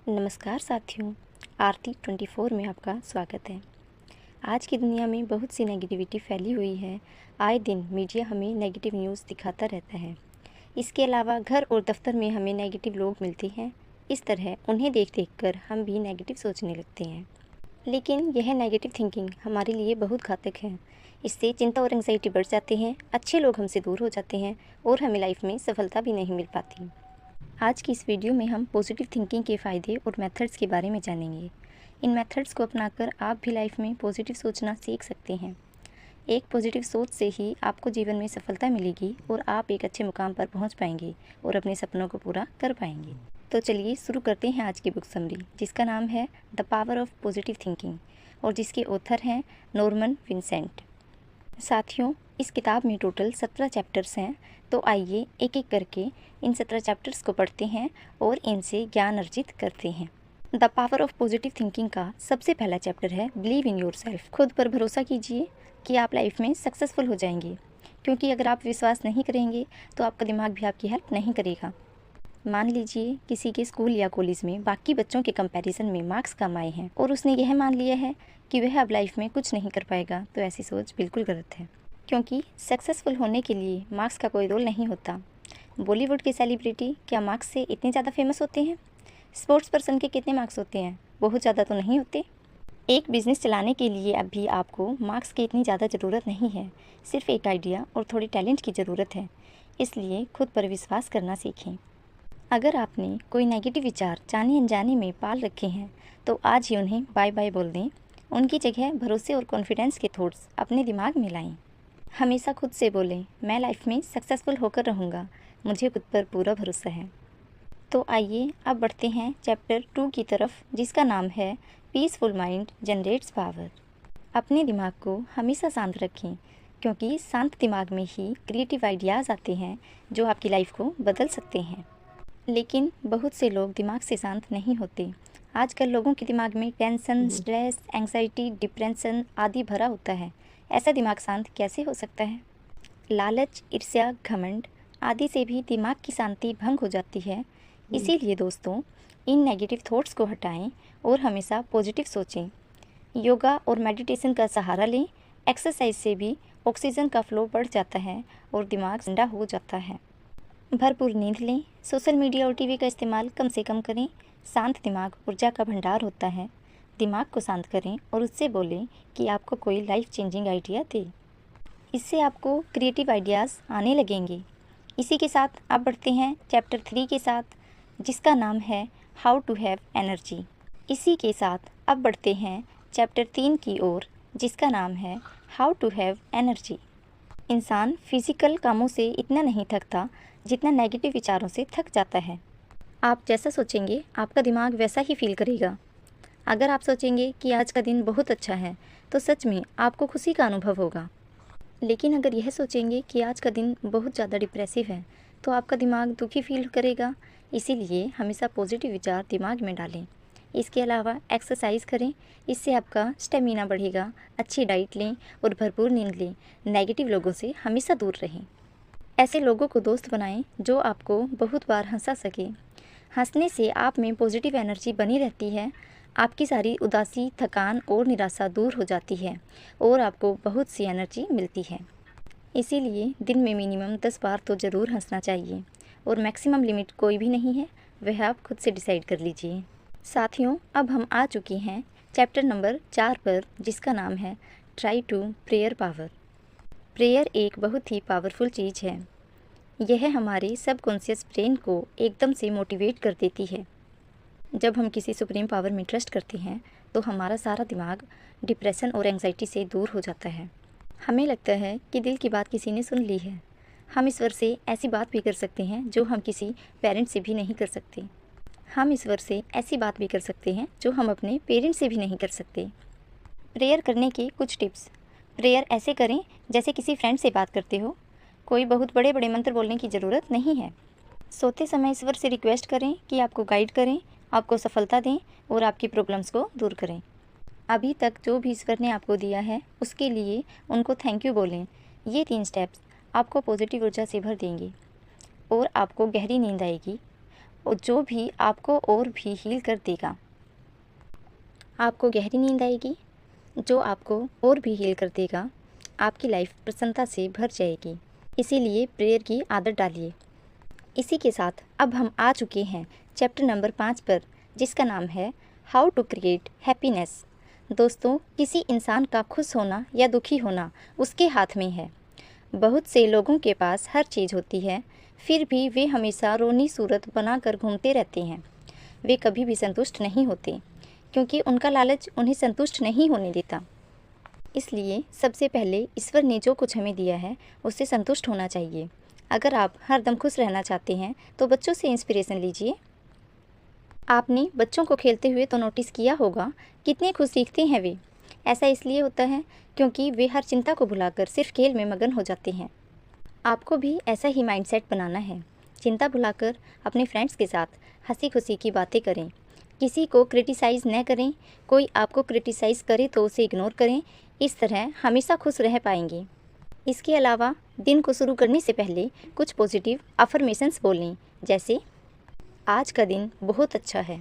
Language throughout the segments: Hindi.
नमस्कार साथियों, आरती 24 में आपका स्वागत है। आज की दुनिया में बहुत सी नेगेटिविटी फैली हुई है। आए दिन मीडिया हमें नेगेटिव न्यूज़ दिखाता रहता है। इसके अलावा घर और दफ्तर में हमें नेगेटिव लोग मिलते हैं। इस तरह उन्हें देख देख कर हम भी नेगेटिव सोचने लगते हैं। लेकिन यह नेगेटिव थिंकिंग हमारे लिए बहुत घातक है। इससे चिंता और एंग्जाइटी बढ़ जाते हैं, अच्छे लोग हमसे दूर हो जाते हैं और हमें लाइफ में सफलता भी नहीं मिल पाती। आज की इस वीडियो में हम पॉजिटिव थिंकिंग के फ़ायदे और मेथड्स के बारे में जानेंगे। इन मेथड्स को अपनाकर आप भी लाइफ में पॉजिटिव सोचना सीख सकते हैं। एक पॉजिटिव सोच से ही आपको जीवन में सफलता मिलेगी और आप एक अच्छे मुकाम पर पहुंच पाएंगे और अपने सपनों को पूरा कर पाएंगे। तो चलिए शुरू करते हैं आज की बुक समरी, जिसका नाम है the power of positive thinking और जिसके ऑथर हैं नॉर्मन विंसेंट। साथियों, इस किताब में टोटल 17 चैप्टर्स हैं, तो आइए एक एक करके इन 17 चैप्टर्स को पढ़ते हैं और इनसे ज्ञान अर्जित करते हैं। The power of positive thinking का सबसे पहला चैप्टर है बिलीव इन योरसेल्फ। खुद पर भरोसा कीजिए कि आप लाइफ में सक्सेसफुल हो जाएंगे, क्योंकि अगर आप विश्वास नहीं करेंगे तो आपका दिमाग भी आपकी हेल्प नहीं करेगा। मान लीजिए किसी के स्कूल या कॉलेज में बाकी बच्चों के कंपैरिजन में मार्क्स कम आए हैं और उसने यह मान लिया है कि वह अब लाइफ में कुछ नहीं कर पाएगा, तो ऐसी सोच बिल्कुल गलत है, क्योंकि सक्सेसफुल होने के लिए मार्क्स का कोई रोल नहीं होता। बॉलीवुड के सेलिब्रिटी क्या मार्क्स से इतने ज़्यादा फेमस होते हैं? स्पोर्ट्स पर्सन के कितने मार्क्स होते हैं? बहुत ज़्यादा तो नहीं होते। एक बिज़नेस चलाने के लिए अभी आपको मार्क्स की इतनी ज़्यादा ज़रूरत नहीं है, सिर्फ एक आइडिया और थोड़ी टैलेंट की ज़रूरत है। इसलिए खुद पर विश्वास करना सीखें। अगर आपने कोई नेगेटिव विचार जाने अनजाने में पाल रखे हैं, तो आज ही उन्हें बाय बाय बोल दें। उनकी जगह भरोसे और कॉन्फिडेंस के थॉट्स अपने दिमाग में लाएं। हमेशा खुद से बोलें, मैं लाइफ में सक्सेसफुल होकर रहूँगा, मुझे खुद पर पूरा भरोसा है। तो आइए अब बढ़ते हैं चैप्टर 2 की तरफ, जिसका नाम है पीसफुल माइंड जनरेट्स पावर। अपने दिमाग को हमेशा शांत रखें, क्योंकि शांत दिमाग में ही क्रिएटिव आइडियाज़ आते हैं जो आपकी लाइफ को बदल सकते हैं। लेकिन बहुत से लोग दिमाग से शांत नहीं होते। आजकल लोगों के दिमाग में टेंशन, स्ट्रेस, एंग्जाइटी, डिप्रेशन आदि भरा होता है। ऐसा दिमाग शांत कैसे हो सकता है? लालच, ईर्ष्या, घमंड आदि से भी दिमाग की शांति भंग हो जाती है। इसीलिए दोस्तों, इन नेगेटिव थॉट्स को हटाएं और हमेशा पॉजिटिव सोचें। योगा और मेडिटेशन का सहारा लें। एक्सरसाइज से भी ऑक्सीजन का फ्लो बढ़ जाता है और दिमाग ठंडा हो जाता है। भरपूर नींद लें। सोशल मीडिया और टीवी का इस्तेमाल कम से कम करें। शांत दिमाग ऊर्जा का भंडार होता है। दिमाग को शांत करें और उससे बोलें कि आपको कोई लाइफ चेंजिंग आइडिया दे। इससे आपको क्रिएटिव आइडियाज़ आने लगेंगे। इसी के साथ आप बढ़ते हैं चैप्टर 3 के साथ, जिसका नाम है हाउ टू हैव एनर्जी। इसी के साथ अब बढ़ते हैं चैप्टर 3 की ओर, जिसका नाम है हाउ टू हैव एनर्जी। इंसान फिजिकल कामों से इतना नहीं थकता जितना नेगेटिव विचारों से थक जाता है। आप जैसा सोचेंगे आपका दिमाग वैसा ही फील करेगा। अगर आप सोचेंगे कि आज का दिन बहुत अच्छा है, तो सच में आपको खुशी का अनुभव होगा। लेकिन अगर यह सोचेंगे कि आज का दिन बहुत ज़्यादा डिप्रेसिव है, तो आपका दिमाग दुखी फील करेगा। इसीलिए हमेशा पॉजिटिव विचार दिमाग में डालें। इसके अलावा एक्सरसाइज करें, इससे आपका स्टेमिना बढ़ेगा। अच्छी डाइट लें और भरपूर नींद लें। नेगेटिव लोगों से हमेशा दूर रहें। ऐसे लोगों को दोस्त बनाएं जो आपको बहुत बार हंसा सके। हंसने से आप में पॉजिटिव एनर्जी बनी रहती है। आपकी सारी उदासी, थकान और निराशा दूर हो जाती है और आपको बहुत सी एनर्जी मिलती है। इसीलिए दिन में मिनिमम 10 बार तो ज़रूर हंसना चाहिए और मैक्सिमम लिमिट कोई भी नहीं है, वह आप खुद से डिसाइड कर लीजिए। साथियों, अब हम आ चुके हैं चैप्टर नंबर 4 पर, जिसका नाम है try to prayer power. Prayer एक बहुत ही पावरफुल चीज़ है। यह हमारे सबकॉन्शियस ब्रेन को एकदम से मोटिवेट कर देती है। जब हम किसी सुप्रीम पावर में ट्रस्ट करते हैं, तो हमारा सारा दिमाग डिप्रेशन और एंग्जाइटी से दूर हो जाता है। हमें लगता है कि दिल की बात किसी ने सुन ली है। हम ईश्वर से ऐसी बात भी कर सकते हैं जो हम किसी पेरेंट से भी नहीं कर सकते। हम ईश्वर से ऐसी बात भी कर सकते हैं जो हम अपने पेरेंट से भी नहीं कर सकते। प्रेयर करने के कुछ टिप्स। प्रेयर ऐसे करें जैसे किसी फ्रेंड से बात करते हो। कोई बहुत बड़े बड़े मंत्र बोलने की ज़रूरत नहीं है। सोते समय ईश्वर से रिक्वेस्ट करें कि आपको गाइड करें, आपको सफलता दें और आपकी प्रॉब्लम्स को दूर करें। अभी तक जो भी ईश्वर ने आपको दिया है उसके लिए उनको थैंक यू बोलें। ये 3 स्टेप्स आपको पॉजिटिव ऊर्जा से भर देंगे और आपको गहरी नींद आएगी और जो भी आपको और भी हील कर देगा। आपको गहरी नींद आएगी जो आपको और भी हील कर देगा। आपकी लाइफ प्रसन्नता से भर जाएगी। इसीलिए प्रेयर की आदत डालिए। इसी के साथ अब हम आ चुके हैं चैप्टर नंबर 5 पर, जिसका नाम है हाउ टू क्रिएट हैप्पीनेस। दोस्तों, किसी इंसान का खुश होना या दुखी होना उसके हाथ में है। बहुत से लोगों के पास हर चीज़ होती है, फिर भी वे हमेशा रोनी सूरत बनाकर घूमते रहते हैं। वे कभी भी संतुष्ट नहीं होते, क्योंकि उनका लालच उन्हें संतुष्ट नहीं होने देता। इसलिए सबसे पहले ईश्वर ने जो कुछ हमें दिया है उससे संतुष्ट होना चाहिए। अगर आप हरदम खुश रहना चाहते हैं तो बच्चों से इंस्पिरेशन लीजिए। आपने बच्चों को खेलते हुए तो नोटिस किया होगा कितने खुश दिखते हैं वे। ऐसा इसलिए होता है क्योंकि वे हर चिंता को भुलाकर सिर्फ खेल में मगन हो जाते हैं। आपको भी ऐसा ही माइंडसेट बनाना है। चिंता भुलाकर अपने फ्रेंड्स के साथ हंसी खुशी की बातें करें। किसी को क्रिटिसाइज़ न करें। कोई आपको क्रिटिसाइज़ करे तो उसे इग्नोर करें। इस तरह हमेशा खुश रह पाएंगे। इसके अलावा दिन को शुरू करने से पहले कुछ पॉजिटिव अफर्मेशंस बोलें, जैसे आज का दिन बहुत अच्छा है,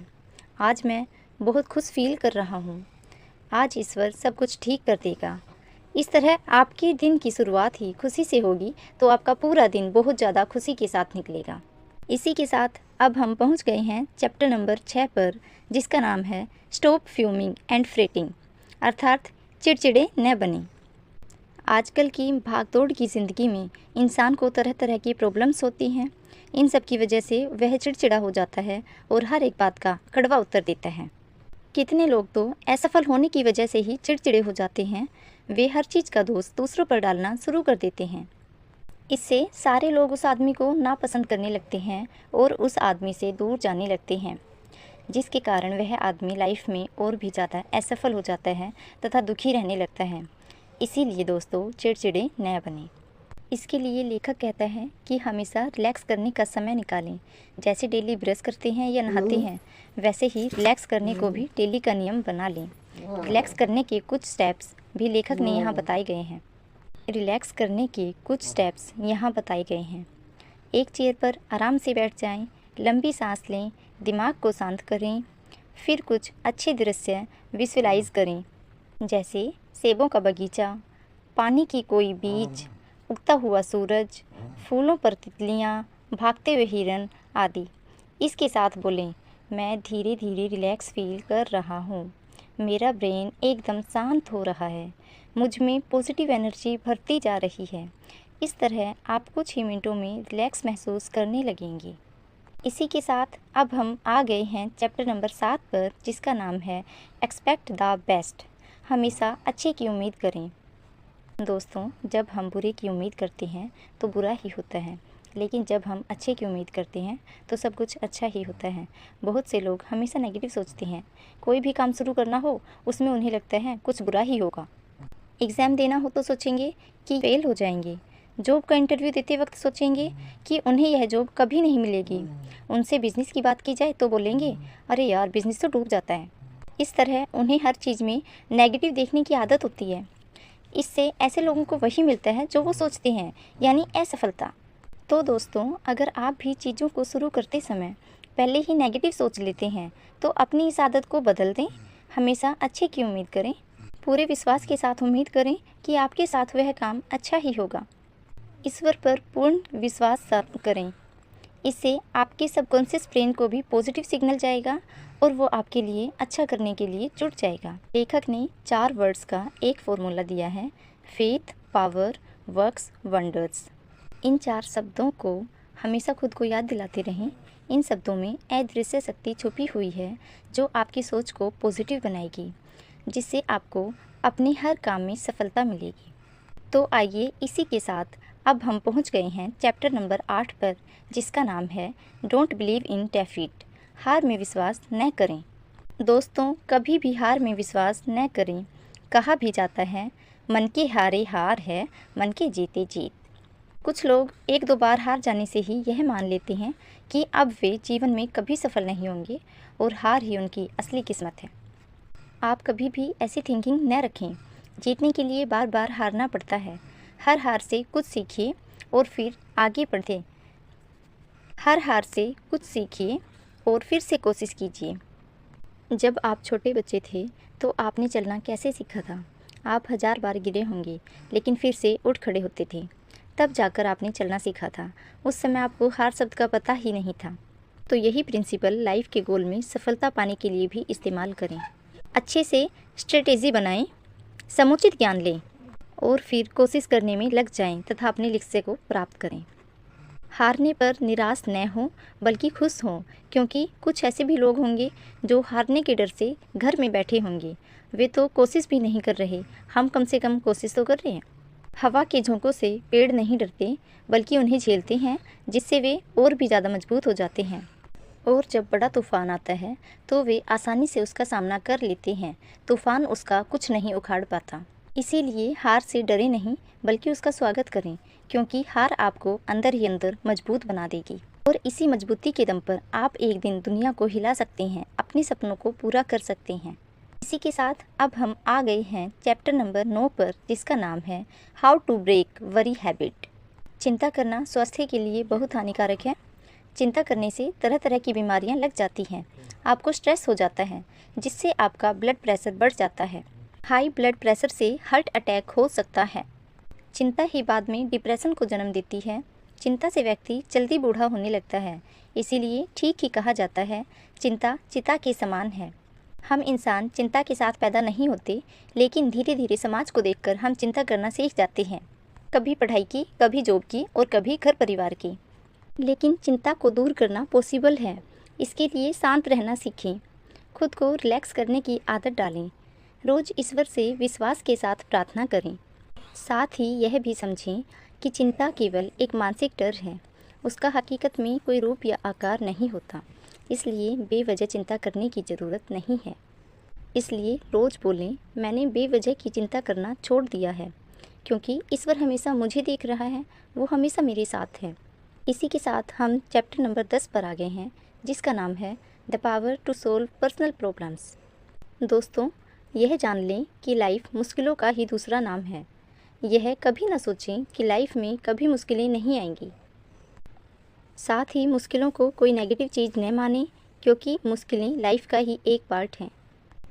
आज मैं बहुत खुश फील कर रहा हूँ, आज ईश्वर सब कुछ ठीक कर देगा। इस तरह आपके दिन की शुरुआत ही खुशी से होगी तो आपका पूरा दिन बहुत ज़्यादा खुशी के साथ निकलेगा। इसी के साथ अब हम पहुँच गए हैं चैप्टर नंबर 6 पर, जिसका नाम है स्टॉप फ्यूमिंग एंड फ्रेटिंग, अर्थात चिड़चिड़े न बने। आजकल की भागदौड़ की ज़िंदगी में इंसान को तरह तरह की प्रॉब्लम्स होती हैं। इन सब की वजह से वह चिड़चिड़ा हो जाता है और हर एक बात का कड़वा उत्तर देता है। कितने लोग तो असफल होने की वजह से ही चिड़चिड़े हो जाते हैं। वे हर चीज़ का दोष दूसरों पर डालना शुरू कर देते हैं। इससे सारे लोग उस आदमी को नापसंद करने लगते हैं और उस आदमी से दूर जाने लगते हैं, जिसके कारण वह आदमी लाइफ में और भी ज़्यादा असफल हो जाता है तथा दुखी रहने लगता है। इसीलिए दोस्तों, चिड़चिड़े न बने। इसके लिए लेखक कहता है कि हमेशा रिलैक्स करने का समय निकालें। जैसे डेली ब्रश करते हैं या नहाते हैं, वैसे ही रिलैक्स करने को भी डेली का नियम बना लें। रिलैक्स करने के कुछ स्टेप्स भी लेखक ने यहाँ बताए गए हैं। रिलैक्स करने के कुछ स्टेप्स यहाँ बताए गए हैं। एक चेयर पर आराम से बैठ जाएं, लंबी सांस लें, दिमाग को शांत करें, फिर कुछ अच्छे दृश्य विजुअलाइज करें, जैसे सेबों का बगीचा, पानी की कोई बीज, उगता हुआ सूरज, फूलों पर तितलियाँ, भागते हुए हिरन आदि। इसके साथ बोलें, मैं धीरे धीरे रिलैक्स फील कर रहा हूँ, मेरा ब्रेन एकदम शांत हो रहा है, मुझ में पॉजिटिव एनर्जी भरती जा रही है। इस तरह आप कुछ ही मिनटों में रिलैक्स महसूस करने लगेंगे। इसी के साथ अब हम आ गए हैं चैप्टर नंबर 7 पर, जिसका नाम है एक्सपेक्ट द बेस्ट, हमेशा अच्छे की उम्मीद करें। दोस्तों, जब हम बुरे की उम्मीद करते हैं तो बुरा ही होता है, लेकिन जब हम अच्छे की उम्मीद करते हैं तो सब कुछ अच्छा ही होता है। बहुत से लोग हमेशा नेगेटिव सोचते हैं। कोई भी काम शुरू करना हो उसमें उन्हें लगता है कुछ बुरा ही होगा। एग्ज़ाम देना हो तो सोचेंगे कि फेल हो जाएंगे। जॉब का इंटरव्यू देते वक्त सोचेंगे कि उन्हें यह जॉब कभी नहीं मिलेगी। उनसे बिज़नेस की बात की जाए तो बोलेंगे, अरे यार, बिज़नेस तो डूब जाता है। इस तरह उन्हें हर चीज़ में नेगेटिव देखने की आदत होती है। इससे ऐसे लोगों को वही मिलता है जो वो सोचते हैं, यानी असफलता। तो दोस्तों, अगर आप भी चीज़ों को शुरू करते समय पहले ही नेगेटिव सोच लेते हैं तो अपनी इस आदत को बदल दें। हमेशा अच्छे की उम्मीद करें, पूरे विश्वास के साथ उम्मीद करें कि आपके साथ वह काम अच्छा ही होगा। ईश्वर पर पूर्ण विश्वास करें। इससे आपके सबकॉन्शियस ब्रेन को भी पॉजिटिव सिग्नल जाएगा और वो आपके लिए अच्छा करने के लिए जुट जाएगा। लेखक ने 4 वर्ड्स का एक फॉर्मूला दिया है, फेथ, पावर, वर्क्स, वंडर्स। इन 4 शब्दों को हमेशा खुद को याद दिलाते रहें। इन शब्दों में अदृश्य शक्ति छुपी हुई है जो आपकी सोच को पॉजिटिव बनाएगी, जिससे आपको अपने हर काम में सफलता मिलेगी। तो आइए, इसी के साथ अब हम पहुंच गए हैं चैप्टर नंबर 8 पर, जिसका नाम है डोंट बिलीव इन डेफीट, हार में विश्वास न करें। दोस्तों, कभी भी हार में विश्वास न करें। कहा भी जाता है, मन के हारे हार है, मन के जीते जीत। कुछ लोग 1-2 बार हार जाने से ही यह मान लेते हैं कि अब वे जीवन में कभी सफल नहीं होंगे और हार ही उनकी असली किस्मत है। आप कभी भी ऐसी थिंकिंग न रखें। जीतने के लिए बार बार हारना पड़ता है। हर हार से कुछ सीखिए और फिर आगे बढ़ें। हर हार से कुछ सीखिए और फिर से कोशिश कीजिए। जब आप छोटे बच्चे थे तो आपने चलना कैसे सीखा था? आप 1000 बार गिरे होंगे, लेकिन फिर से उठ खड़े होते थे। तब जाकर आपने चलना सीखा था। उस समय आपको हार शब्द का पता ही नहीं था। तो यही प्रिंसिपल लाइफ के गोल में सफलता पाने के लिए भी इस्तेमाल करें। अच्छे से स्ट्रेटेजी बनाएं, समुचित ज्ञान लें और फिर कोशिश करने में लग जाएं तथा अपने लक्ष्य को प्राप्त करें। हारने पर निराश न हों, बल्कि खुश हों, क्योंकि कुछ ऐसे भी लोग होंगे जो हारने के डर से घर में बैठे होंगे। वे तो कोशिश भी नहीं कर रहे, हम कम से कम कोशिश तो कर रहे हैं। हवा के झोंकों से पेड़ नहीं डरते, बल्कि उन्हें झेलते हैं, जिससे वे और भी ज़्यादा मजबूत हो जाते हैं। और जब बड़ा तूफ़ान आता है तो वे आसानी से उसका सामना कर लेते हैं। तूफ़ान उसका कुछ नहीं उखाड़ पाता। इसीलिए हार से डरे नहीं, बल्कि उसका स्वागत करें, क्योंकि हार आपको अंदर ही अंदर मजबूत बना देगी। और इसी मजबूती के दम पर आप एक दिन दुनिया को हिला सकते हैं, अपने सपनों को पूरा कर सकते हैं। इसी के साथ अब हम आ गए हैं चैप्टर नंबर 9 पर, जिसका नाम है how to break worry habit. चिंता करना स्वास्थ्य के लिए बहुत हानिकारक है। चिंता करने से तरह तरह की बीमारियां लग जाती हैं। आपको स्ट्रेस हो जाता है, जिससे आपका ब्लड प्रेशर बढ़ जाता है। हाई ब्लड प्रेशर से हार्ट अटैक हो सकता है। चिंता ही बाद में डिप्रेशन को जन्म देती है। चिंता से व्यक्ति जल्दी बूढ़ा होने लगता है। इसीलिए ठीक ही कहा जाता है, चिंता चिता के समान है। हम इंसान चिंता के साथ पैदा नहीं होते, लेकिन धीरे धीरे समाज को देखकर हम चिंता करना सीख जाते हैं। कभी पढ़ाई की, कभी जॉब की और कभी घर परिवार की। लेकिन चिंता को दूर करना पॉसिबल है। इसके लिए शांत रहना सीखें, खुद को रिलैक्स करने की आदत डालें, रोज़ ईश्वर से विश्वास के साथ प्रार्थना करें। साथ ही यह भी समझें कि चिंता केवल एक मानसिक डर है, उसका हकीकत में कोई रूप या आकार नहीं होता। इसलिए बेवजह चिंता करने की ज़रूरत नहीं है। इसलिए रोज़ बोलें, मैंने बेवजह की चिंता करना छोड़ दिया है, क्योंकि ईश्वर हमेशा मुझे देख रहा है, वो हमेशा मेरे साथ है। इसी के साथ हम चैप्टर नंबर 10 पर आ गए हैं, जिसका नाम है the power to solve personal problems. दोस्तों, यह जान लें कि लाइफ मुश्किलों का ही दूसरा नाम है। यह कभी ना सोचें कि लाइफ में कभी मुश्किलें नहीं आएंगी। साथ ही मुश्किलों को कोई नेगेटिव चीज़ न मानें, क्योंकि मुश्किलें लाइफ का ही एक पार्ट हैं।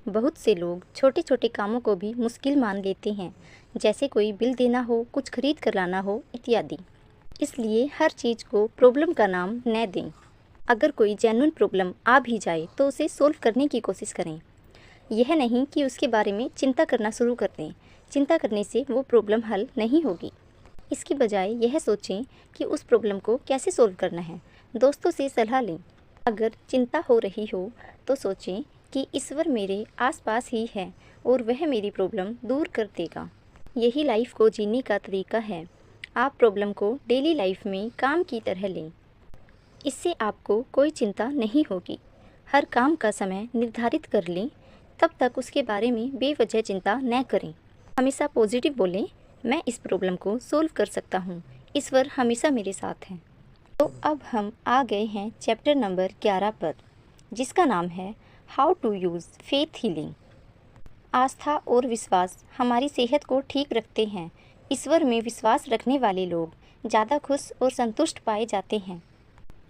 बहुत से लोग छोटे छोटे कामों को भी मुश्किल मान लेते हैं, जैसे कोई बिल देना हो, कुछ खरीद कर लाना हो इत्यादि। इसलिए हर चीज़ को प्रॉब्लम का नाम न दें। अगर कोई जेन्युइन प्रॉब्लम आ भी जाए तो उसे सोल्व करने की कोशिश करें। यह नहीं कि उसके बारे में चिंता करना शुरू कर दें। चिंता करने से वो प्रॉब्लम हल नहीं होगी। इसकी बजाय यह सोचें कि उस प्रॉब्लम को कैसे सोल्व करना है। दोस्तों से सलाह लें। अगर चिंता हो रही हो तो सोचें कि ईश्वर मेरे आसपास ही है और वह मेरी प्रॉब्लम दूर कर देगा। यही लाइफ को जीने का तरीका है। आप प्रॉब्लम को डेली लाइफ में काम की तरह लें। इससे आपको कोई चिंता नहीं होगी। हर काम का समय निर्धारित कर लें, तब तक उसके बारे में बेवजह चिंता न करें। हमेशा पॉजिटिव बोलें, मैं इस प्रॉब्लम को सोल्व कर सकता हूँ, ईश्वर हमेशा मेरे साथ है। तो अब हम आ गए हैं चैप्टर नंबर 11 पर, जिसका नाम है how to use faith healing. आस्था और विश्वास हमारी सेहत को ठीक रखते हैं। ईश्वर में विश्वास रखने वाले लोग ज़्यादा खुश और संतुष्ट पाए जाते हैं।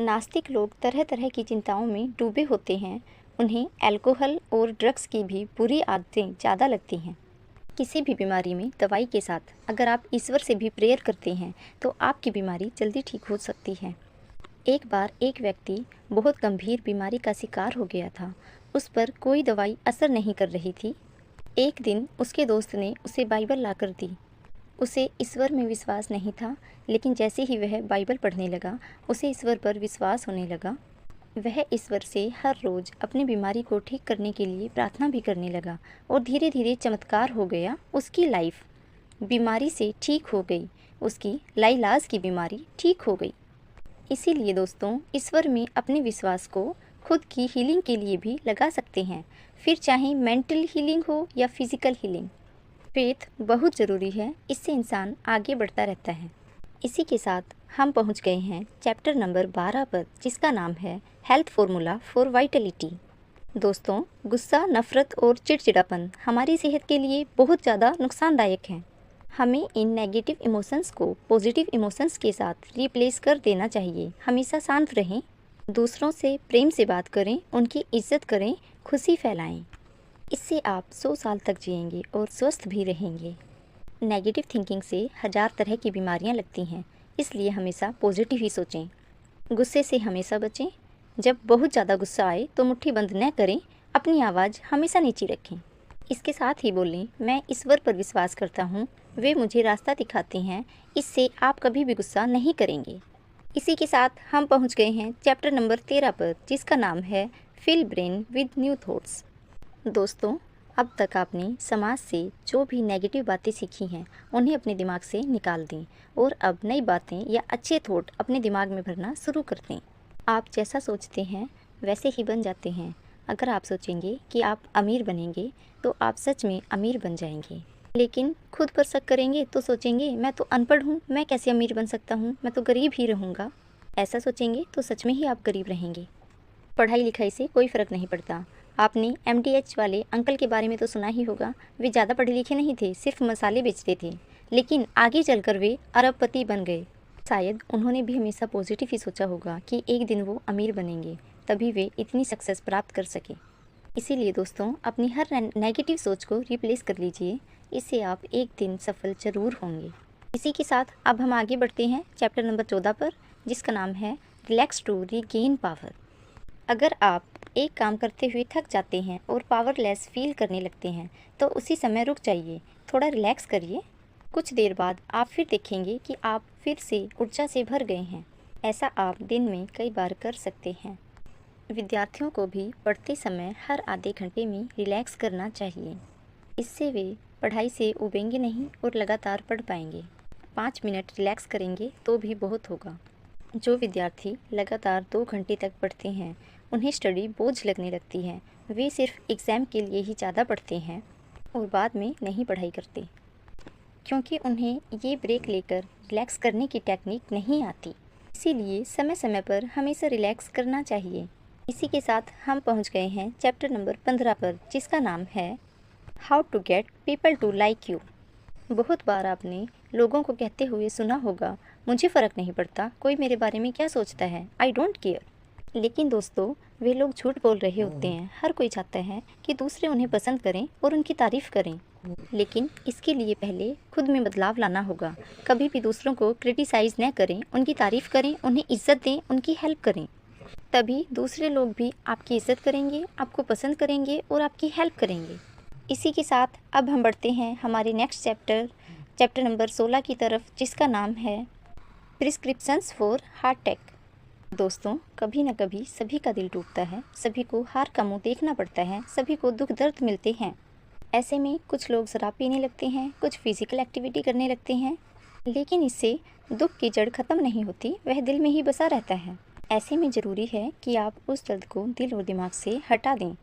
नास्तिक लोग तरह तरह की चिंताओं में डूबे होते हैं। उन्हें अल्कोहल और ड्रग्स की भी बुरी आदतें ज़्यादा लगती हैं। किसी भी बीमारी में दवाई के साथ अगर आप ईश्वर से भी प्रेयर करते हैं तो आपकी बीमारी जल्दी ठीक हो सकती है। एक बार एक व्यक्ति बहुत गंभीर बीमारी का शिकार हो गया था। उस पर कोई दवाई असर नहीं कर रही थी। एक दिन उसके दोस्त ने उसे बाइबल ला कर दी। उसे ईश्वर में विश्वास नहीं था, लेकिन जैसे ही वह बाइबल पढ़ने लगा, उसे ईश्वर पर विश्वास होने लगा। वह ईश्वर से हर रोज़ अपनी बीमारी को ठीक करने के लिए प्रार्थना भी करने लगा और धीरे धीरे चमत्कार हो गया। उसकी लाइफ बीमारी से ठीक हो गई। उसकी लाइलाज की बीमारी ठीक हो गई। इसीलिए दोस्तों, ईश्वर में अपने विश्वास को खुद की हीलिंग के लिए भी लगा सकते हैं, फिर चाहे मेंटल हीलिंग हो या फिज़िकल हीलिंग। फेथ बहुत ज़रूरी है, इससे इंसान आगे बढ़ता रहता है। इसी के साथ हम पहुंच गए हैं चैप्टर नंबर 12 पर, जिसका नाम है हेल्थ फॉर्मूला फॉर वाइटलिटी। दोस्तों, गुस्सा, नफ़रत और चिड़चिड़ापन हमारी सेहत के लिए बहुत ज़्यादा नुकसानदायक हैं। हमें इन नेगेटिव इमोशंस को पॉजिटिव इमोशंस के साथ रिप्लेस कर देना चाहिए। हमेशा शांत रहें, दूसरों से प्रेम से बात करें, उनकी इज्जत करें, खुशी फैलाएं। इससे आप 100 साल तक जिएंगे और स्वस्थ भी रहेंगे। नेगेटिव थिंकिंग से 1000 तरह की बीमारियां लगती हैं, इसलिए हमेशा पॉजिटिव ही सोचें। गुस्से से हमेशा बचें। जब बहुत ज़्यादा गुस्सा आए तो मुट्ठी बंद न करें, अपनी आवाज़ हमेशा नीची रखें। इसके साथ ही बोलें, मैं ईश्वर पर विश्वास करता हूँ, वे मुझे रास्ता दिखाते हैं। इससे आप कभी भी गुस्सा नहीं करेंगे। इसी के साथ हम पहुँच गए हैं चैप्टर नंबर 13 पर, जिसका नाम है fill brain with new thoughts. दोस्तों, अब तक आपने समाज से जो भी नेगेटिव बातें सीखी हैं उन्हें अपने दिमाग से निकाल दें और अब नई बातें या अच्छे थॉट अपने दिमाग में भरना शुरू कर दें। आप जैसा सोचते हैं वैसे ही बन जाते हैं। अगर आप सोचेंगे कि आप अमीर बनेंगे तो आप सच में अमीर बन जाएंगे, लेकिन खुद पर शक करेंगे तो सोचेंगे मैं तो अनपढ़ हूँ, मैं कैसे अमीर बन सकता हूँ, मैं तो गरीब ही रहूँगा। ऐसा सोचेंगे तो सच में ही आप गरीब रहेंगे। पढ़ाई लिखाई से कोई फ़र्क नहीं पड़ता। आपने MDH वाले अंकल के बारे में तो सुना ही होगा। वे ज़्यादा पढ़े लिखे नहीं थे, सिर्फ मसाले बेचते थे, लेकिन आगे चलकर वे अरबपति बन गए। शायद उन्होंने भी हमेशा पॉजिटिव ही सोचा होगा कि एक दिन वो अमीर बनेंगे, तभी वे इतनी सक्सेस प्राप्त कर सके। इसीलिए दोस्तों, अपनी हर नेगेटिव सोच को रिप्लेस कर लीजिए, इससे आप एक दिन सफल ज़रूर होंगे। इसी के साथ अब हम आगे बढ़ते हैं चैप्टर नंबर 14 पर, जिसका नाम है रिलैक्स टू रीगेन पावर। अगर आप एक काम करते हुए थक जाते हैं और पावरलेस फील करने लगते हैं तो उसी समय रुक जाइए, थोड़ा रिलैक्स करिए। कुछ देर बाद आप फिर देखेंगे कि आप फिर से ऊर्जा से भर गए हैं। ऐसा आप दिन में कई बार कर सकते हैं। विद्यार्थियों को भी पढ़ते समय हर आधे घंटे में रिलैक्स करना चाहिए। इससे वे पढ़ाई से उबेंगे नहीं और लगातार पढ़ पाएंगे। 5 मिनट रिलैक्स करेंगे तो भी बहुत होगा। जो विद्यार्थी लगातार 2 घंटे तक पढ़ते हैं उन्हें स्टडी बोझ लगने लगती है। वे सिर्फ एग्ज़ाम के लिए ही ज़्यादा पढ़ते हैं और बाद में नहीं पढ़ाई करते, क्योंकि उन्हें ये ब्रेक लेकर रिलैक्स करने की टेक्निक नहीं आती। इसीलिए समय समय पर हमेशा रिलैक्स करना चाहिए। इसी के साथ हम पहुंच गए हैं चैप्टर नंबर 15 पर, जिसका नाम है how to get people to like you. बहुत बार आपने लोगों को कहते हुए सुना होगा, मुझे फ़र्क नहीं पड़ता कोई मेरे बारे में क्या सोचता है, आई डोंट केयर। लेकिन दोस्तों, वे लोग झूठ बोल रहे होते हैं। हर कोई चाहता है कि दूसरे उन्हें पसंद करें और उनकी तारीफ़ करें, लेकिन इसके लिए पहले खुद में बदलाव लाना होगा। कभी भी दूसरों को क्रिटिसाइज़ न करें, उनकी तारीफ़ करें, उन्हें इज्जत दें, उनकी हेल्प करें। तभी दूसरे लोग भी आपकी इज्जत करेंगे, आपको पसंद करेंगे और आपकी हेल्प करेंगे। इसी के साथ अब हम बढ़ते हैं हमारे नेक्स्ट चैप्टर नंबर 16 की तरफ, जिसका नाम है प्रिस्क्रिप्शंस फॉर हार्ट अटैक। दोस्तों, कभी न कभी सभी का दिल टूटता है, सभी को हार का मुंह देखना पड़ता है, सभी को दुख दर्द मिलते हैं। ऐसे में कुछ लोग शराब पीने लगते हैं, कुछ फिजिकल एक्टिविटी करने लगते हैं, लेकिन इससे दुख की जड़ खत्म नहीं होती, वह दिल में ही बसा रहता है। ऐसे में ज़रूरी है कि आप उस दर्द को दिल और दिमाग से हटा दें।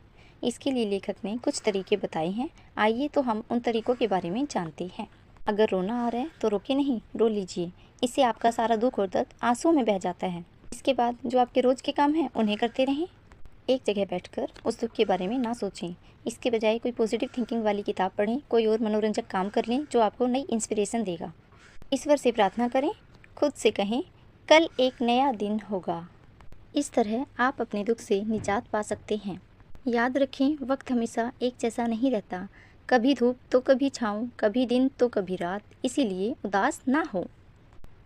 इसके लिए लेखक ने कुछ तरीके बताए हैं। आइए तो हम उन तरीकों के बारे में जानते हैं। अगर रोना आ रहा है तो रोके नहीं, रो लीजिए। इससे आपका सारा दुख और दर्द आंसुओं में बह जाता है। इसके बाद जो आपके रोज़ के काम हैं उन्हें करते रहें। एक जगह बैठकर उस दुख के बारे में ना सोचें। इसके बजाय कोई पॉजिटिव थिंकिंग वाली किताब पढ़ें, कोई और मनोरंजक काम कर लें जो आपको नई इंस्पिरेशन देगा। ईश्वर से प्रार्थना करें, खुद से कहें कल एक नया दिन होगा। इस तरह आप अपने दुख से निजात पा सकते हैं। याद रखें, वक्त हमेशा एक जैसा नहीं रहता। कभी धूप तो कभी छाँव, कभी दिन तो कभी रात। इसीलिए उदास ना हो,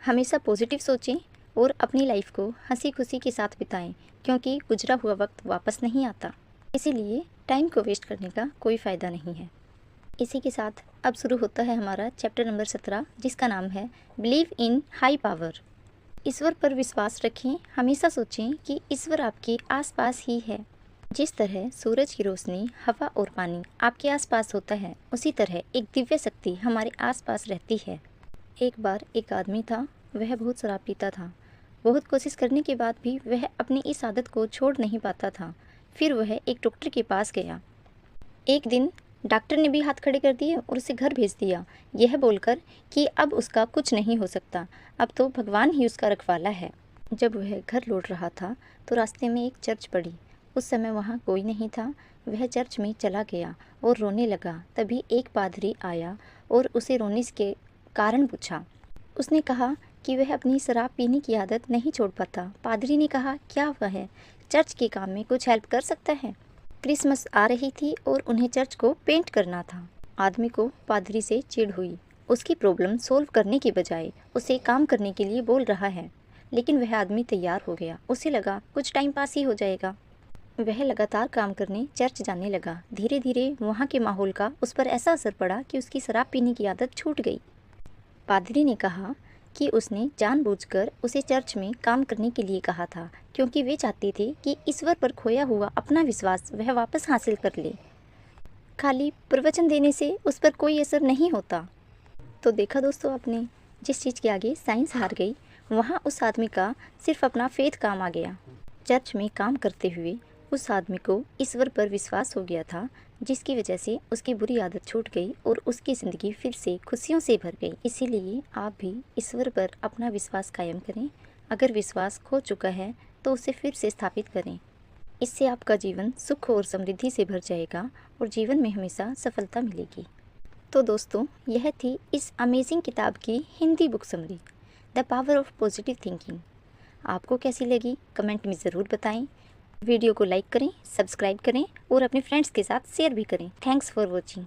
हमेशा पॉजिटिव सोचें और अपनी लाइफ को हंसी खुशी के साथ बिताएं, क्योंकि गुजरा हुआ वक्त वापस नहीं आता। इसीलिए टाइम को वेस्ट करने का कोई फ़ायदा नहीं है। इसी के साथ अब शुरू होता है हमारा चैप्टर नंबर 17, जिसका नाम है बिलीव इन हाई पावर। ईश्वर पर विश्वास रखें। हमेशा सोचें कि ईश्वर आपके आसपास ही है। जिस तरह सूरज की रोशनी, हवा और पानी आपके आसपास होता है, उसी तरह एक दिव्य शक्ति हमारे आसपास रहती है। एक बार एक आदमी था, वह बहुत शराब पीता था। बहुत कोशिश करने के बाद भी वह अपनी इस आदत को छोड़ नहीं पाता था। फिर वह एक डॉक्टर के पास गया। एक दिन डॉक्टर ने भी हाथ खड़े कर दिए और उसे घर भेज दिया, यह बोलकर कि अब उसका कुछ नहीं हो सकता, अब तो भगवान ही उसका रखवाला है। जब वह घर लौट रहा था तो रास्ते में एक चर्च पड़ी। उस समय वहाँ कोई नहीं था। वह चर्च में चला गया और रोने लगा। तभी एक पादरी आया और उसे रोने के कारण पूछा। उसने कहा कि कि वह अपनी शराब पीने की आदत नहीं छोड़ पाता। पादरी ने कहा, क्या वह चर्च के काम में कुछ हेल्प कर सकता है? क्रिसमस आ रही थी और उन्हें चर्च को पेंट करना था। आदमी को पादरी से चिढ़ हुई। उसकी प्रॉब्लम सोल्व करने के बजाय उसे काम करने के लिए बोल रहा है। लेकिन वह आदमी तैयार हो गया। उसे लगा कुछ टाइम पास ही हो जाएगा। वह लगातार काम करने चर्च जाने लगा। धीरे धीरे वहाँ के माहौल का उस पर ऐसा असर पड़ा कि उसकी शराब पीने की आदत छूट गई। पादरी ने कहा कि उसने जानबूझकर उसे चर्च में काम करने के लिए कहा था, क्योंकि वे चाहते थे कि ईश्वर पर खोया हुआ अपना विश्वास वह वापस हासिल कर ले। खाली प्रवचन देने से उस पर कोई असर नहीं होता। तो देखा दोस्तों आपने, जिस चीज़ के आगे साइंस हार गई, वहाँ उस आदमी का सिर्फ अपना फेथ काम आ गया। चर्च में काम करते हुए उस आदमी को ईश्वर पर विश्वास हो गया था, जिसकी वजह से उसकी बुरी आदत छूट गई और उसकी ज़िंदगी फिर से खुशियों से भर गई। इसीलिए आप भी ईश्वर पर अपना विश्वास कायम करें। अगर विश्वास खो चुका है तो उसे फिर से स्थापित करें। इससे आपका जीवन सुख और समृद्धि से भर जाएगा और जीवन में हमेशा सफलता मिलेगी। तो दोस्तों, यह थी इस अमेजिंग किताब की Hindi book summary, the power of positive thinking. आपको कैसी लगी कमेंट में ज़रूर बताएं। वीडियो को लाइक करें, सब्सक्राइब करें और अपने फ्रेंड्स के साथ शेयर भी करें। Thanks for watching.